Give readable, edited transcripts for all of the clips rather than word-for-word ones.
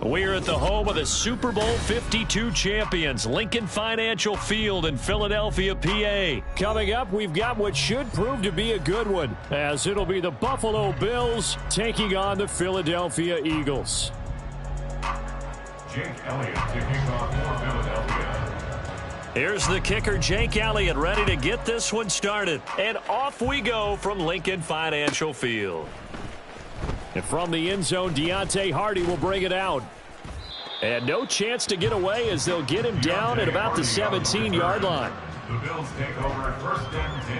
We're at the home of the Super Bowl 52 champions, Lincoln Financial Field in Philadelphia, PA. Coming up, we've got what should prove to be a good one, as it'll be the Buffalo Bills taking on the Philadelphia Eagles. Jake Elliott kicking off for Philadelphia. Here's the kicker, Jake Elliott, ready to get this one started. And off we go from Lincoln Financial Field. And from the end zone, Deontay Hardy will bring it out. And no chance to get away as they'll get him down at about the 17-yard line. The Bills take over at 1st and 10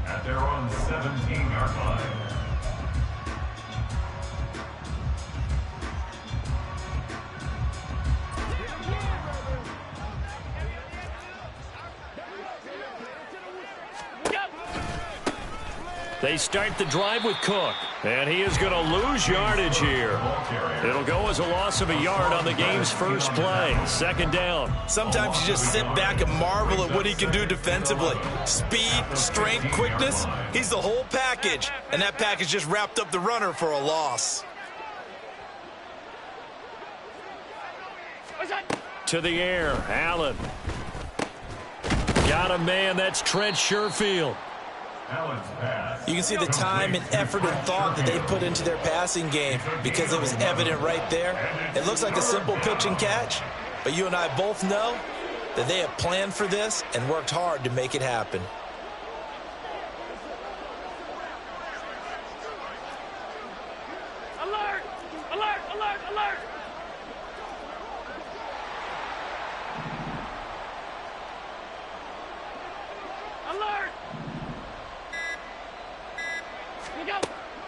at their own 17-yard line. They start the drive with Cook, and he is going to lose yardage here. It'll go as a loss of a yard on the game's first play. 2nd down. Sometimes you just sit back and marvel at what he can do defensively. Speed, strength, quickness, he's the whole package. And that package just wrapped up the runner for a loss. To the air, Allen. Got a man, that's Trent Sherfield. You can see the time and effort and thought that they put into their passing game because it was evident right there. It looks like a simple pitch and catch, but you and I both know that they have planned for this and worked hard to make it happen. Alert! Alert! Alert! Alert! Alert!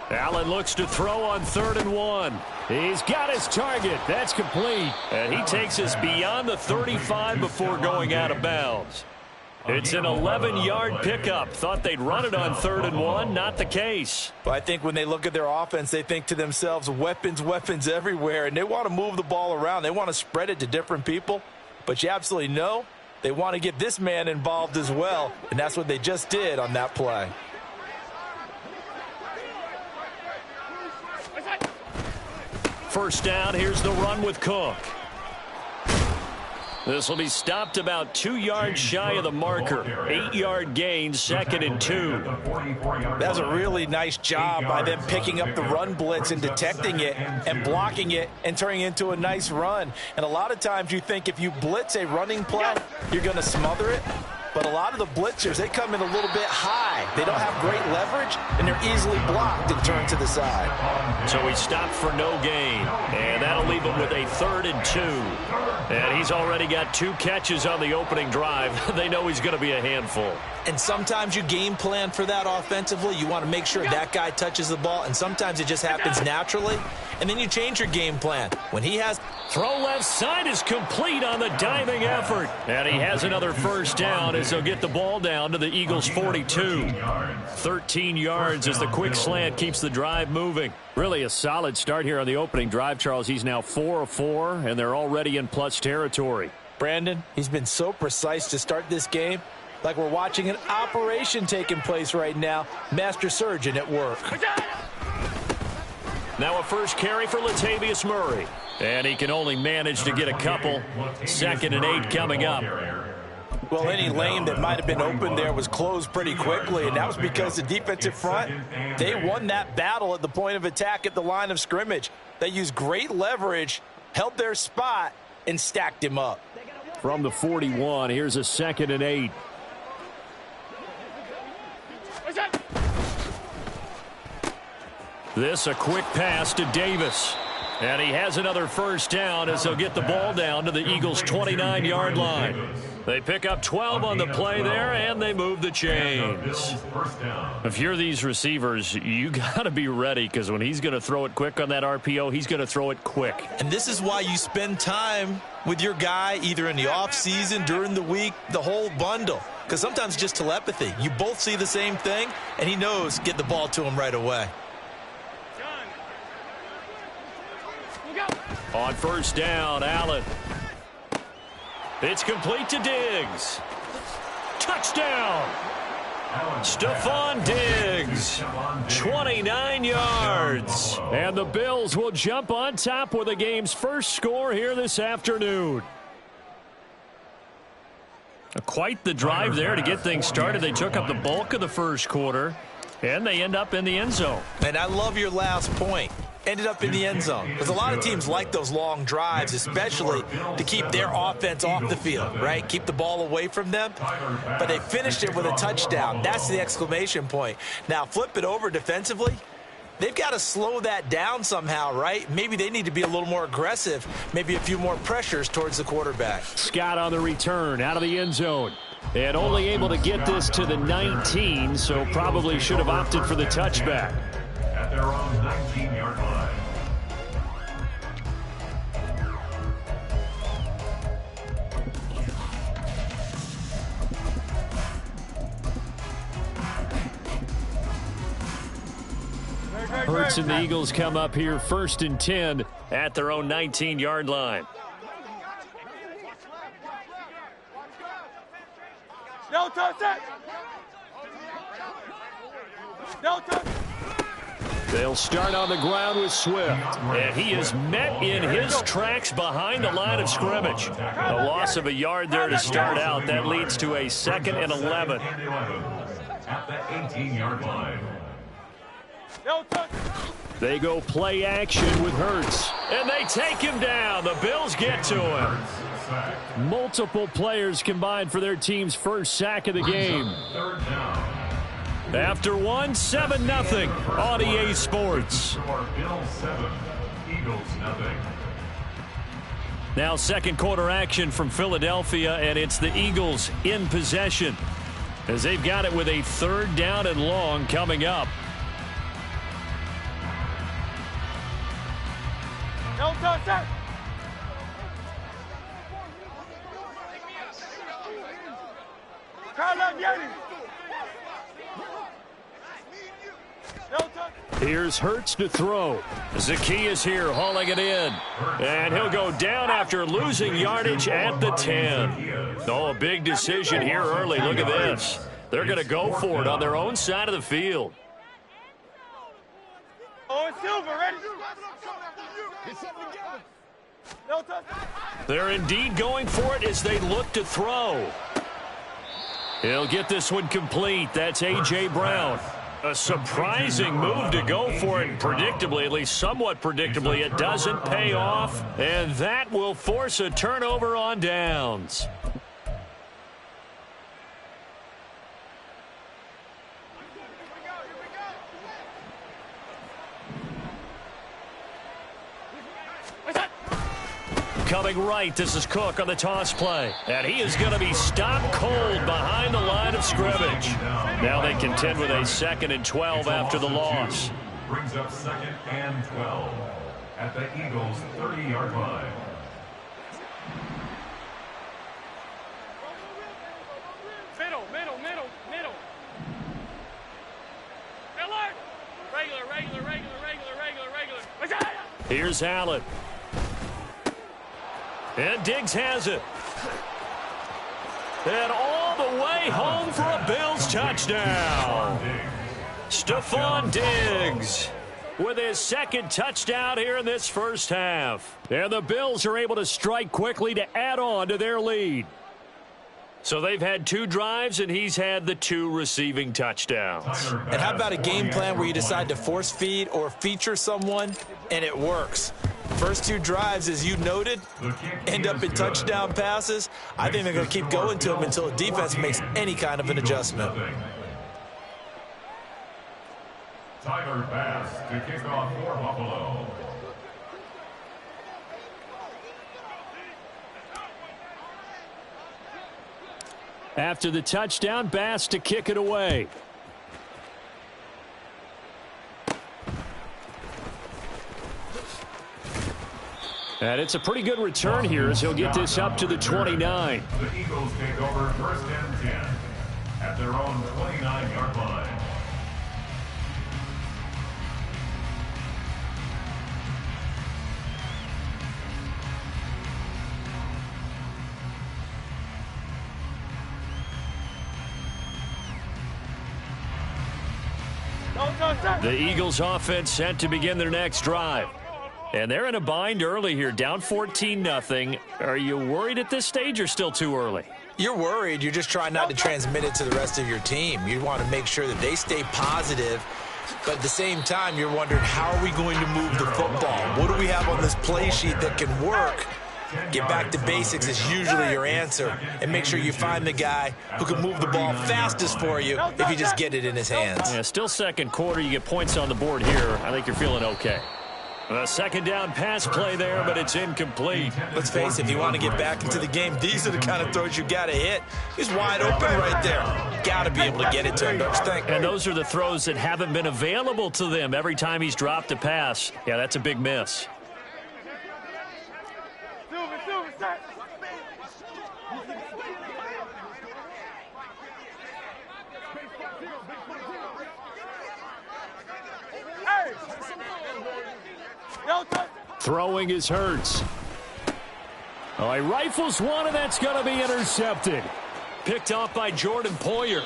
Allen looks to throw on 3rd and 1. He's got his target. That's complete. And he takes us beyond the 35 before going out of bounds. It's an 11-yard pickup. Thought they'd run it on 3rd and 1. Not the case. But I think when they look at their offense, they think to themselves, weapons, weapons everywhere. And they want to move the ball around. They want to spread it to different people. But you absolutely know they want to get this man involved as well. And that's what they just did on that play. First down, here's the run with Cook. This will be stopped about 2 yards shy of the marker. 8-yard gain, 2nd and 2. That was a really nice job by them picking up the run blitz and detecting it and blocking it and turning it into a nice run. And a lot of times you think if you blitz a running play, you're going to smother it. But a lot of the blitzers, they come in a little bit high. They don't have great leverage, and they're easily blocked and turned to the side. So he stopped for no gain, and that'll leave him with a 3rd and 2. And he's already got 2 catches on the opening drive. They know he's going to be a handful. And sometimes you game plan for that offensively. You want to make sure that guy touches the ball, and sometimes it just happens naturally. And then you change your game plan. When he has... Throw left side is complete on the diving effort. And he has another first down as they'll get the ball down to the Eagles' 42. 13 yards as the quick slant keeps the drive moving. Really a solid start here on the opening drive, Charles. He's now 4 of 4, and they're already in plus territory. Brandon, he's been so precise to start this game. Like we're watching an operation taking place right now. Master surgeon at work. Now a first carry for Latavius Murray. And he can only manage to get a couple. 2nd and 8 coming up. Well, any lane that might have been open there was closed pretty quickly, and that was because the defensive front, they won that battle at the point of attack at the line of scrimmage. They used great leverage, held their spot, and stacked him up. From the 41, here's a 2nd and 8. This a quick pass to Davis. And he has another first down as they'll get the ball down to the Eagles' 29-yard line. They pick up 12 on the play there, and they move the chains. If you're these receivers, you got to be ready, because when he's going to throw it quick on that RPO, he's going to throw it quick. And this is why you spend time with your guy either in the offseason, during the week, the whole bundle. Because sometimes just telepathy. You both see the same thing, and he knows get the ball to him right away. On first down, Allen. It's complete to Diggs. Touchdown! Stephon Diggs, 29 yards. And the Bills will jump on top with the game's first score here this afternoon. Quite the drive there to get things started. They took up the bulk of the first quarter, and they end up in the end zone. And I love your last point. Ended up in the end zone. Because a lot of teams like those long drives, especially to keep their offense off the field, right? Keep the ball away from them. But they finished it with a touchdown. That's the exclamation point. Now, flip it over defensively. They've got to slow that down somehow, right? Maybe they need to be a little more aggressive. Maybe a few more pressures towards the quarterback. Scott on the return out of the end zone. And only able to get this to the 19, so probably should have opted for the touchback. At their own 19-yard line. Hurts and the Eagles come up here 1st and 10 at their own 19-yard line. No touch that. No touch. They'll start on the ground with Swift. And he is met in his tracks behind the line of scrimmage. A loss of a yard there to start out. That leads to a 2nd and 11. At the 18-yard line. No touch. They go play action with Hurts. And they take him down. The Bills get to him. Multiple players combined for their team's first sack of the game. After one, 7-0 on EA Sports. Bills 7, Eagles nothing. Now second quarter action from Philadelphia, and it's the Eagles in possession as they've got it with a 3rd down and long coming up. No touch that. Carla Yeti. No touch. Here's Hurts to throw. Zacchaeus here hauling it in. And he'll go down after losing yardage at the 10. Oh, a big decision here early. Look at this. They're going to go for it on their own side of the field. Oh, it's Silver, ready? No touch. They're indeed going for it as they look to throw. He'll get this one complete. That's A.J. Brown. A surprising move to go for it. Predictably, at least somewhat predictably, it doesn't pay off. And that will force a turnover on downs. Coming right, this is Cook on the toss play. And he is going to be stopped cold behind the line of scrimmage. Now they contend with a 2nd and 12 after the loss. Brings up 2nd and 12 at the Eagles' 30-yard line. Middle. Alert! Regular. Here's Allen. And Diggs has it. And all the way home for a Bills touchdown. Stephon Diggs with his 2nd touchdown here in this first half. And the Bills are able to strike quickly to add on to their lead. So they've had 2 drives, and he's had the 2 receiving touchdowns. And how about a game plan where you decide to force feed or feature someone, and it works? First 2 drives, as you noted, end up in touchdown passes. I think they're going to keep going to them until the defense makes any kind of an adjustment. Tyler Bass to kick off for Buffalo. After the touchdown, Bass to kick it away. And it's a pretty good return here as he'll get this up to the 29. The Eagles take over 1st and 10 at their own 29-yard line. The Eagles offense set to begin their next drive. And they're in a bind early here, down 14-0. Are you worried at this stage or still too early? You're worried. You're just trying not to transmit it to the rest of your team. You want to make sure that they stay positive. But at the same time, you're wondering, how are we going to move the football? What do we have on this play sheet that can work? Get back to basics is usually your answer. And make sure you find the guy who can move the ball fastest for you if you just get it in his hands. Yeah, still second quarter. You get points on the board here. I think you're feeling okay. A second down pass play there, but it's incomplete. Let's face it, if you want to get back into the game, these are the kind of throws you got to hit. He's wide open right there. Got to be able to get it to him, don't you think? And those are the throws that haven't been available to them every time he's dropped a pass. Yeah, that's a big miss. Throwing is Hurts. Oh, he rifles one, and that's going to be intercepted. Picked off by Jordan Poyer.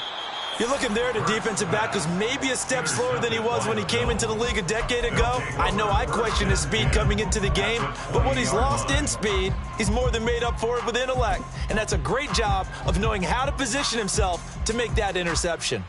You're looking there at a defensive back who's maybe a step slower than he was when he came into the league a decade ago. I know I questioned his speed coming into the game, but what he's lost in speed, he's more than made up for it with intellect. And that's a great job of knowing how to position himself to make that interception.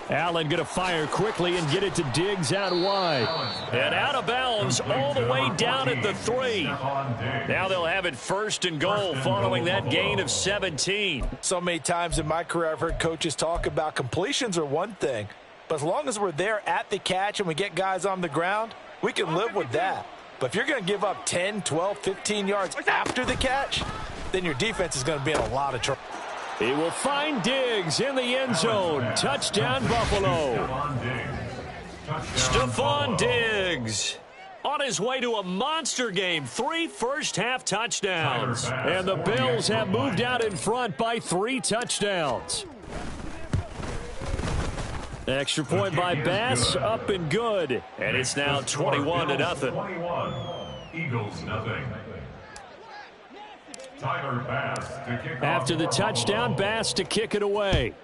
Allen going to fire quickly and get it to Diggs out wide. And out of bounds all the way down at the 3. Now they'll have it first and goal following that gain of 17. So many times in my career I've heard coaches talk about completions are one thing, but as long as we're there at the catch and we get guys on the ground, we can live with that. But if you're going to give up 10, 12, 15 yards after the catch, then your defense is going to be in a lot of trouble. He will find Diggs in the end zone. Touchdown, Buffalo. Stephon Diggs on his way to a monster game. 3 first-half touchdowns. And the Bills have moved out in front by 3 touchdowns. Extra point by Bass, up and good. And it's now 21-0. 21, Eagles nothing. Tyler Bass to kick After off the touchdown, Buffalo. Bass to kick it away.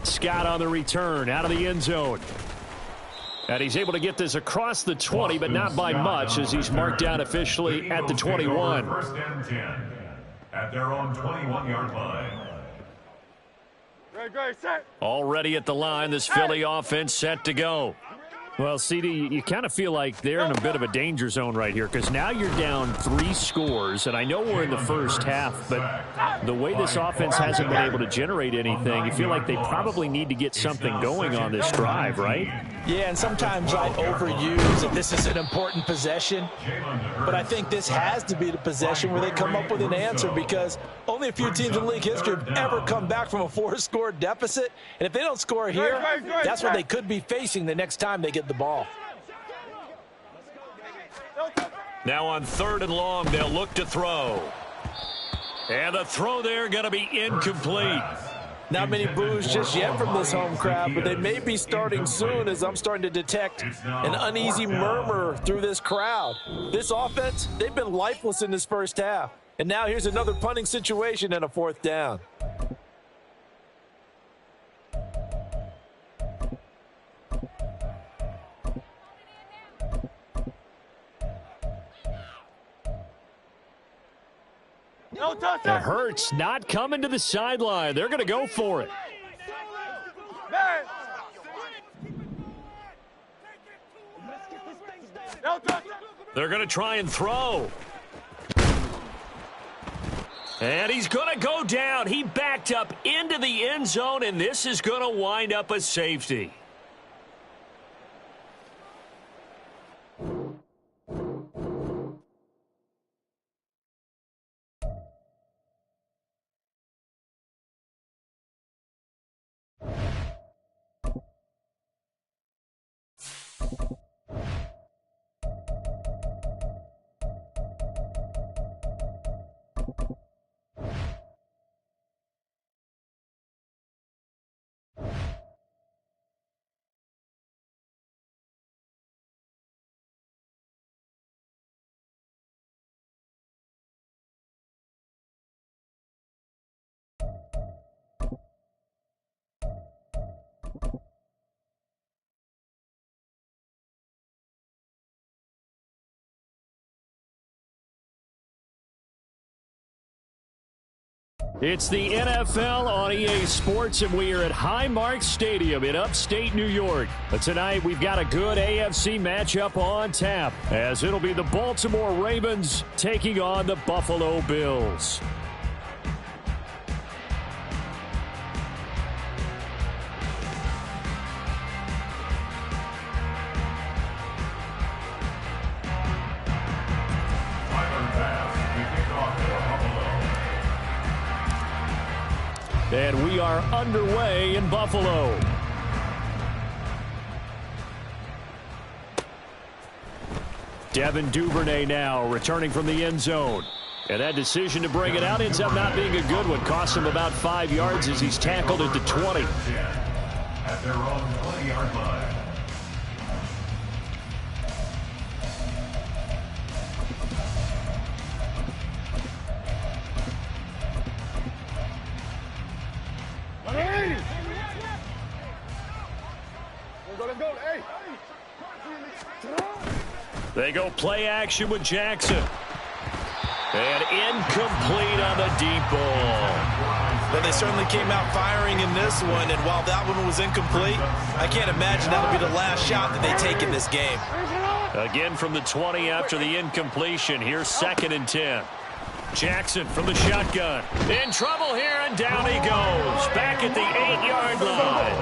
Scott on the return, out of the end zone. And he's able to get this across the 20, but not by much, as he's marked down officially at the 21. First and 10 at their own 21-yard line. Ready, set. Already at the line, this Philly offense set to go. Well, CD, you kind of feel like they're in a bit of a danger zone right here, because now you're down 3 scores, and I know we're in the first half, but the way this offense hasn't been able to generate anything, you feel like they probably need to get something going on this drive, right? Yeah, and sometimes I overuse that this is an important possession, but I think this has to be the possession where they come up with an answer, because only a few teams in league history have ever come back from a 4-score deficit, and if they don't score here, that's what they could be facing the next time they get the ball. Now on 3rd and long, they'll look to throw. And the throw there going to be incomplete. Not many boos just yet from this home crowd, but they may be starting soon, as I'm starting to detect an uneasy murmur through this crowd. This offense, they've been lifeless in this first half. And now here's another punting situation and a 4th down. No touch. It hurts not coming to the sideline. They're going to go for it. Man. No touch. They're going to try and throw. And he's going to go down. He backed up into the end zone, and this is going to wind up a safety. It's the NFL on EA Sports, and we are at Highmark Stadium in upstate New York. But tonight, we've got a good AFC matchup on tap, as it'll be the Baltimore Ravens taking on the Buffalo Bills. And we are underway in Buffalo. Devin Duvernay now returning from the end zone. And that decision to bring it out ends up not being a good one. Costs him about 5 yards as he's tackled at the 20. At their own 20-yard line. They go play action with Jackson. And incomplete on the deep ball. Well, they certainly came out firing in this one, and while that one was incomplete, I can't imagine that'll be the last shot that they take in this game. Again from the 20 after the incompletion. Here's 2nd and 10. Jackson from the shotgun. In trouble here, and down he goes. Back at the 8-yard line.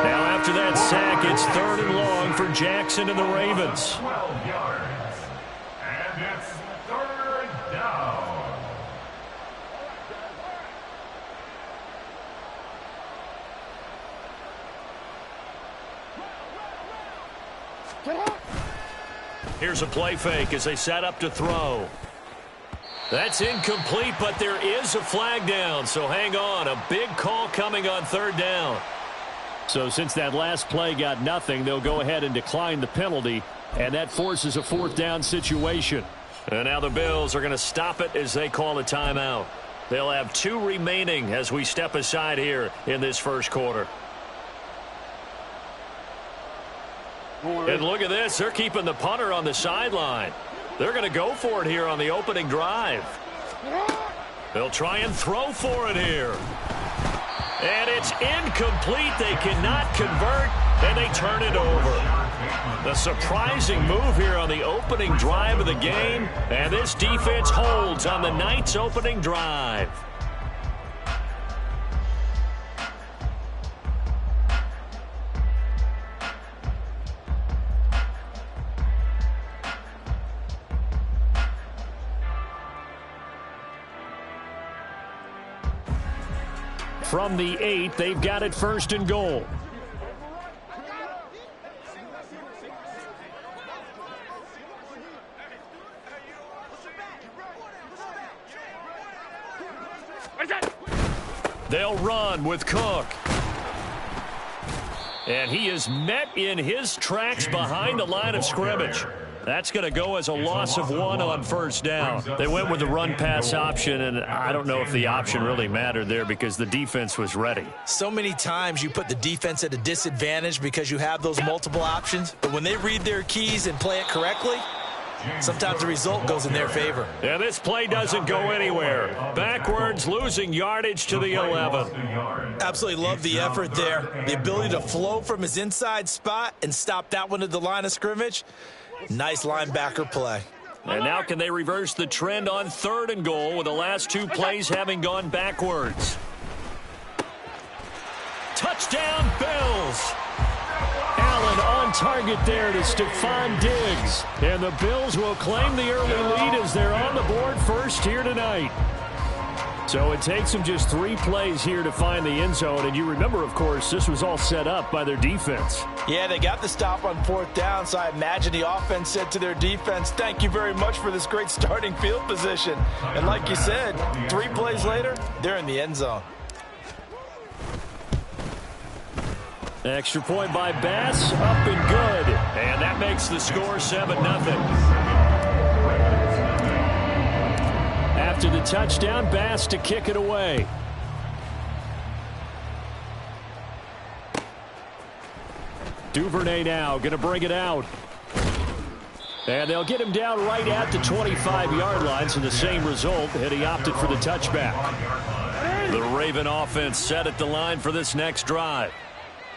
Now after that sack, it's 3rd and long for Jackson and the Ravens. 12 yards. And it's 3rd down. Here's a play fake as they set up to throw. That's incomplete, but there is a flag down, so hang on. A big call coming on 3rd down. So since that last play got nothing, they'll go ahead and decline the penalty, and that forces a 4th down situation. And now the Bills are going to stop it as they call a timeout. They'll have 2 remaining as we step aside here in this first quarter. And look at this. They're keeping the punter on the sideline. They're going to go for it here on the opening drive. They'll try and throw for it here. And it's incomplete. They cannot convert, and they turn it over. The surprising move here on the opening drive of the game, and this defense holds on the night's opening drive. From the 8, they've got it 1st and goal. They'll run with Cook. And he is met in his tracks behind the line of scrimmage. That's going to go as a loss of 1 on 1st down. They went with the run-pass option, and I don't know if the option really mattered there because the defense was ready. So many times you put the defense at a disadvantage because you have those multiple options, but when they read their keys and play it correctly, sometimes the result goes in their favor. And this play doesn't go anywhere. Backwards, losing yardage to the 11. Absolutely love the effort there. The ability to flow from his inside spot and stop that one at the line of scrimmage. Nice linebacker play. And now can they reverse the trend on 3rd and goal with the last 2 plays having gone backwards? Touchdown, Bills! Allen on target there to Stephon Diggs. And the Bills will claim the early lead as they're on the board first here tonight. So it takes them just 3 plays here to find the end zone. And you remember, of course, this was all set up by their defense. Yeah, they got the stop on 4th down, so I imagine the offense said to their defense, thank you very much for this great starting field position. And like you said, 3 plays later, they're in the end zone. Extra point by Bass, up and good. And that makes the score 7-0. After the touchdown, Bass to kick it away. Duvernay now going to bring it out. And they'll get him down right at the 25-yard line, so the same result, and he opted for the touchback. The Raven offense set at the line for this next drive.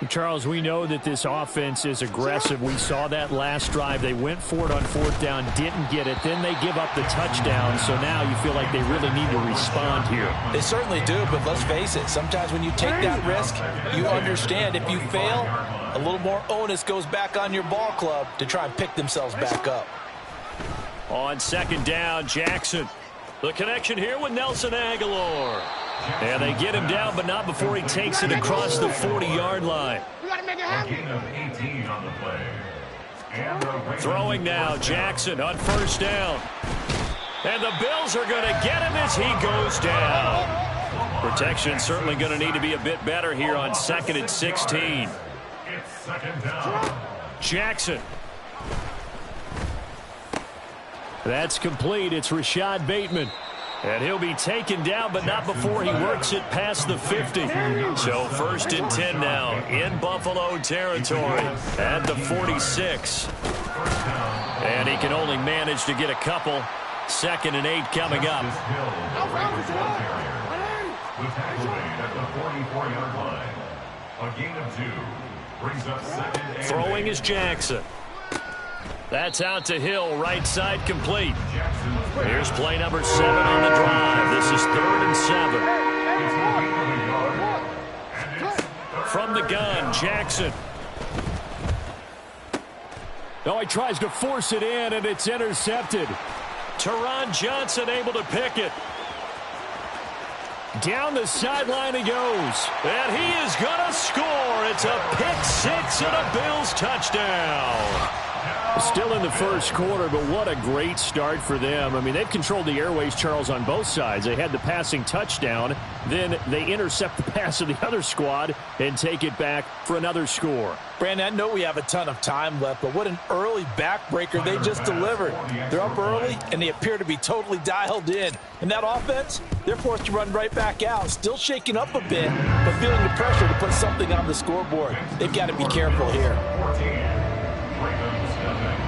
Charles, we know that this offense is aggressive. We saw that last drive. They went for it on fourth down, didn't get it. Then they give up the touchdown. So now you feel like they really need to respond here. They certainly do, but let's face it. Sometimes when you take that risk, you understand if you fail, a little more onus goes back on your ball club to try and pick themselves back up. On second down, Jackson. The connection here with Nelson Aguilar. And they get him down, but not before he takes it across the 40-yard line. Gain of 18 on the play. And the Ravens Throwing now, Jackson on first down. And the Bills are going to get him as he goes down. Protection certainly going to need to be a bit better here on 2nd and 16. It's second down. Jackson. That's complete. It's Rashad Bateman. And he'll be taken down, but not before he works it past the 50. So 1st and 10 now in Buffalo territory at the 46. And he can only manage to get a couple. 2nd and 8 coming up. The tackle made at the 44-yard line. A gain of 2 brings up 2nd and Throwing 8. is Jackson. That's out to Hill, right side complete. Here's play number 7 on the drive. This is 3rd and 7. From the gun, Jackson. Oh, he tries to force it in, and it's intercepted. Teron Johnson able to pick it. Down the sideline he goes. And he is going to score. It's a pick 6 and a Bills touchdown. Still in the first quarter, but what a great start for them. I mean, they've controlled the airways, Charles, on both sides. They had the passing touchdown. Then they intercept the pass of the other squad and take it back for another score. Brandon, I know we have a ton of time left, but what an early backbreaker they just delivered. They're up early, and they appear to be totally dialed in. And that offense, they're forced to run right back out. Still shaking up a bit, but feeling the pressure to put something on the scoreboard. They've got to be careful here. 14. Ravens nothing.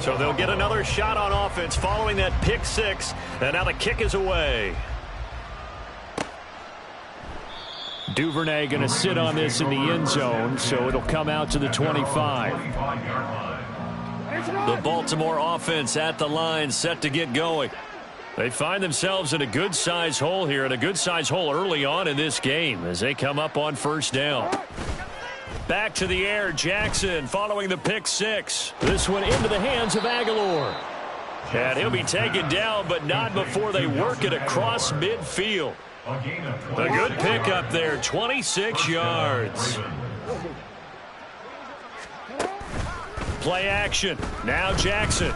So they'll get another shot on offense following that pick 6. And now the kick is away. Duvernay going to sit on this in the end zone, so it'll come out to the 25. The Baltimore offense at the line, set to get going. They find themselves in a good-sized hole here, and a good-sized hole early on in this game as they come up on first down. Back to the air, Jackson following the pick 6. This one into the hands of Aguilar. And he'll be taken down, but not before they work it across midfield. A good pickup there, 26 yards. Play action. Now Jackson.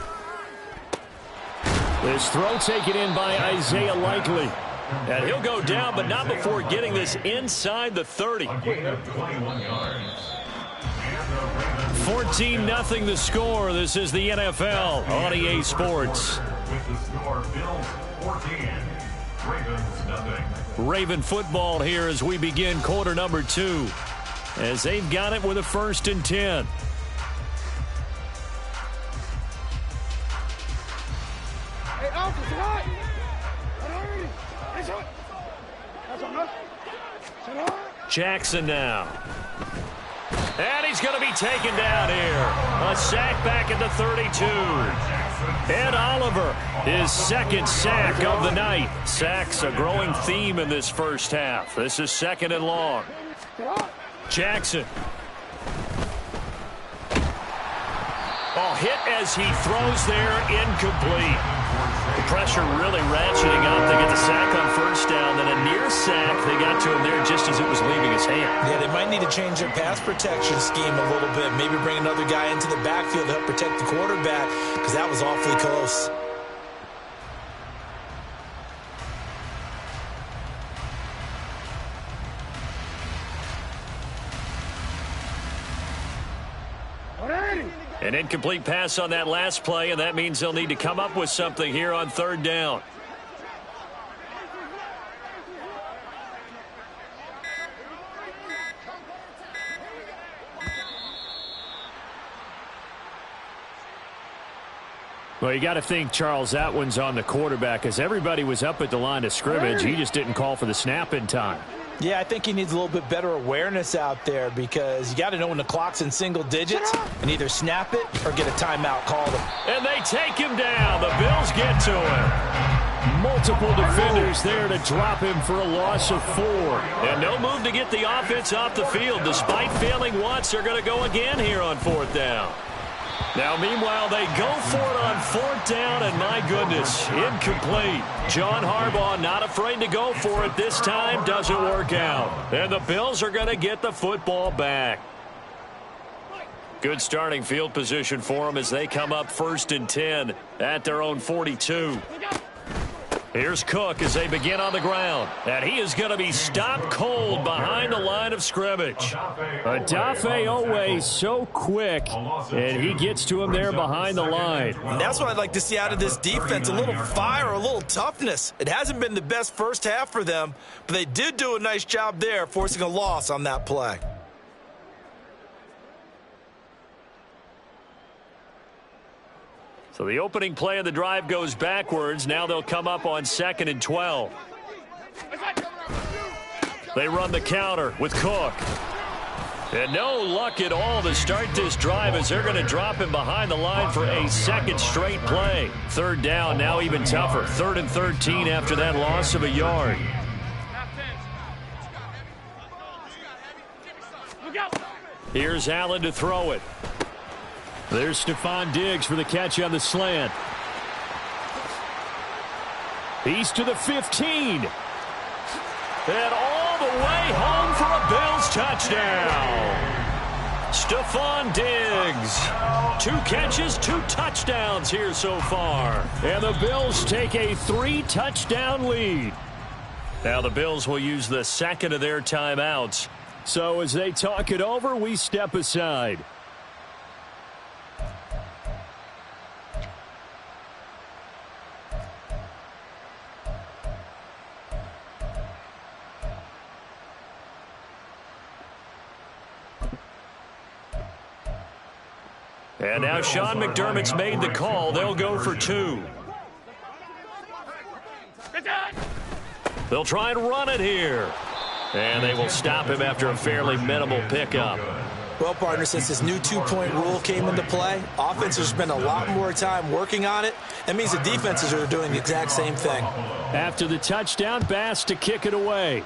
This throw taken in by Isaiah Likely. And he'll go down, but not before getting this inside the 30. 14-0 the score. This is the NFL on EA Sports. With the score, Bills 14, Ravens nothing. Raven football here as we begin quarter number 2. As they've got it with a 1st and 10. Hey, Alfred, what? Jackson now. And he's going to be taken down here. A sack back at the 32. Ed Oliver, his 2nd sack of the night. Sacks a growing theme in this first half. This is 2nd and long. Jackson. Oh, hit as he throws there, incomplete. The pressure really ratcheting up. They get the sack on first down, then a near sack. They got to him there just as it was leaving his hand. Yeah, they might need to change their pass protection scheme a little bit. Maybe bring another guy into the backfield to help protect the quarterback, because that was awfully close. An incomplete pass on that last play, and that means they'll need to come up with something here on 3rd down. Well, you got to think, Charles, that one's on the quarterback because everybody was up at the line of scrimmage. He just didn't call for the snap in time. Yeah, I think he needs a little bit better awareness out there because you got to know when the clock's in single digits and either snap it or get a timeout called. And they take him down. The Bills get to him. Multiple defenders there to drop him for a loss of 4. And no move to get the offense off the field. Despite failing once, they're going to go again here on 4th down. Now, meanwhile, they go for it on 4th down, and my goodness, incomplete. John Harbaugh not afraid to go for it this time. Doesn't work out. And the Bills are going to get the football back. Good starting field position for them as they come up 1st and 10 at their own 42. Here's Cook as they begin on the ground. And he is going to be stopped cold behind the line of scrimmage. Odafe Oweh so quick, and he gets to him there behind the line. And that's what I'd like to see out of this defense, a little fire, a little toughness. It hasn't been the best first half for them, but they did do a nice job there, forcing a loss on that play. So the opening play of the drive goes backwards. Now they'll come up on 2nd and 12. They run the counter with Cook. And no luck at all to start this drive as they're going to drop him behind the line for a 2nd straight play. 3rd down, now even tougher. 3rd and 13 after that loss of a yard. Here's Allen to throw it. There's Stephon Diggs for the catch on the slant. He's to the 15. And all the way home for a Bills touchdown. Stephon Diggs. 2 catches, 2 touchdowns here so far. And the Bills take a 3-touchdown lead. Now the Bills will use the 2nd of their timeouts. So as they talk it over, we step aside. And now Sean McDermott's made the call. They'll go for 2. They'll try and run it here. And they will stop him after a fairly minimal pickup. Well, partner, since this new 2-point rule came into play, offenses spend a lot more time working on it. That means the defenses are doing the exact same thing. After the touchdown, Bass to kick it away.